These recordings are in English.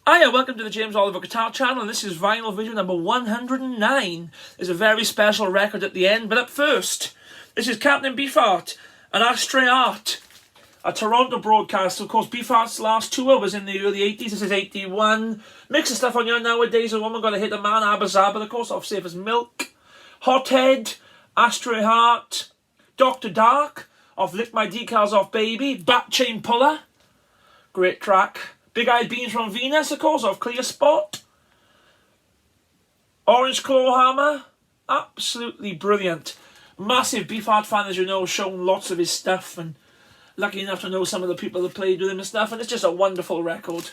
Hiya, welcome to the James Oliver Guitar Channel, and this is vinyl video number 109. There's a very special record at the end, but up first, this is Captain Beefheart, an Ashtray Art, a Toronto broadcast. Of course, Beefheart's last tour was in the early 80s, this is 81. Mix of stuff on here nowadays, a woman gotta hit a man, Abba Zaba, of course, off Safe as Milk, Hothead, Ashtray Heart, Dr. Dark, off Lick My Decals Off Baby, Bat Chain Puller, great track. Big Eyed Beans from Venus, of course, off Clear Spot. Orange Claw Hammer, absolutely brilliant. Massive Beefheart fan, as you know, shown lots of his stuff, and lucky enough to know some of the people that played with him and stuff, and it's just a wonderful record.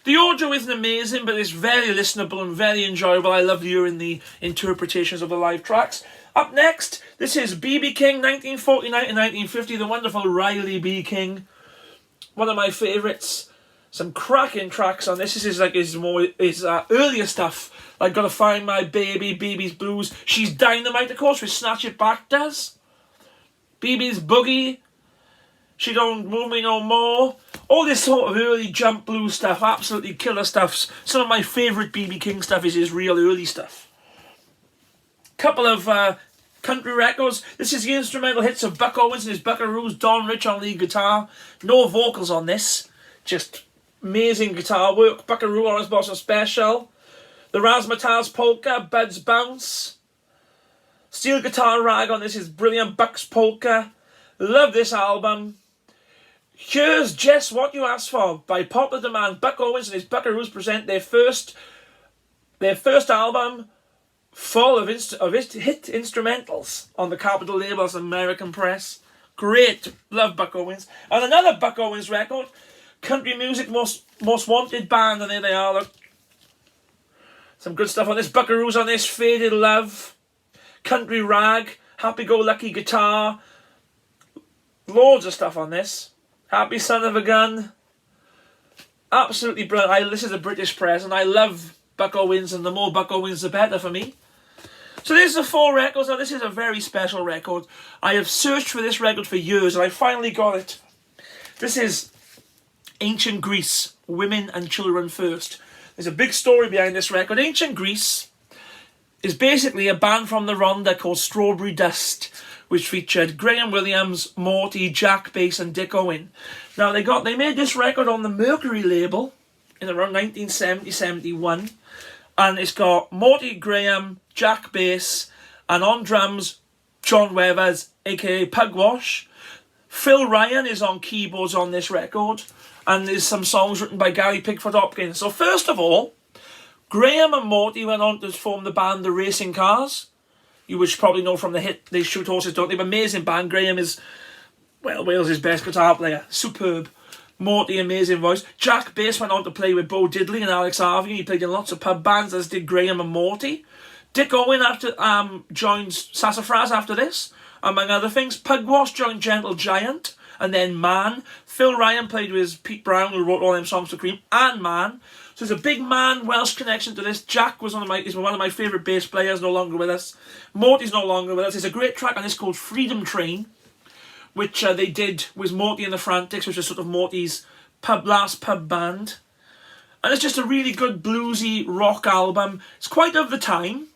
The audio isn't amazing, but it's very listenable and very enjoyable. I love hearing the interpretations of the live tracks. Up next, this is B.B. King, 1949 to 1950, the wonderful Riley B. King. One of my favourites. Some cracking tracks on this. This is like his earlier stuff, like Gotta Find My Baby, BB's Blues, She's Dynamite, of course, which Snatch It Back does. BB's Boogie, She Don't Move Me No More. All this sort of early jump blues stuff, absolutely killer stuff. Some of my favourite BB King stuff is his real early stuff. Couple of country records. This is the instrumental hits of Buck Owens and his Buckaroos, Don Rich on lead guitar. No vocals on this, just amazing guitar work. Buckaroo Orange Blossom Special. The Razzmatazz Polka, Bud's Bounce. Steel guitar rag on this is brilliant. Buck's Polka. Love this album. Here's Just What You Asked For. By popular demand, Buck Owens and his Buckaroos present their first album full of hit instrumentals on the Capitol labels American Press. Great. Love Buck Owens. And another Buck Owens record. Country Music Most Wanted Band, and there they are, look. Some good stuff on this. Buckaroos on this, Faded Love, Country Rag, Happy Go Lucky Guitar. Loads of stuff on this. Happy Son of a Gun. Absolutely brilliant. This is a British press, and I love Buck Owens, and the more Buck Owens, the better for me. So this is the 4 records. Now this is a very special record. I have searched for this record for years, and I finally got it. This is Ancient Greece, Women and Children First. There's a big story behind this record. Ancient Greece is basically a band from the Rhondda called Strawberry Dust, which featured Graham Williams, Morty, Jack Bass and Dick Owen. Now they made this record on the Mercury label in around 1970-71, and it's got Morty, Graham, Jack Bass, and on drums, John Weathers, aka Pugwash. Phil Ryan is on keyboards on this record. And there's some songs written by Gary Pickford Hopkins. So first of all, Graham and Morty went on to form the band The Racing Cars. You would probably know from the hit They Shoot Horses, Don't They? Amazing band. Graham is, well, Wales' best guitar player. Superb. Morty, amazing voice. Jack Bass went on to play with Bo Diddley and Alex Harvey. He played in lots of pub bands, as did Graham and Morty. Dick Owen joined Sassafras after this, among other things. Pugwash joined Gentle Giant. And then Man. Phil Ryan played with Pete Brown, who wrote all them songs for Cream, and Man. So there's a big Man Welsh connection to this. Jack was one of my favourite bass players, no longer with us. Morty's no longer with us. There's a great track on this called Freedom Train, which they did with Morty and the Frantics, which was sort of Morty's last pub band. And it's just a really good bluesy rock album. It's quite of the time,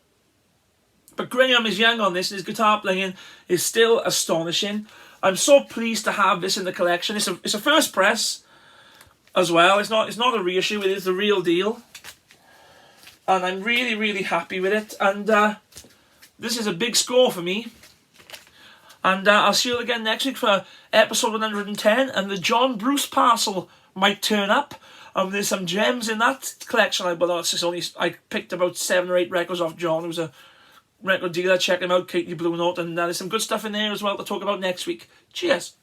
but Graham is young on this, and his guitar playing is still astonishing. I'm so pleased to have this in the collection. It's a first press as well. It's not a reissue. It is the real deal, and I'm really, really happy with it. And this is a big score for me. And I'll see you again next week for episode 110. And the John Bruce parcel might turn up. There's some gems in that collection. I picked about 7 or 8 records off John, who's a record dealer. Check him out, Katie Blue Note, and there's some good stuff in there as well to talk about next week. Cheers.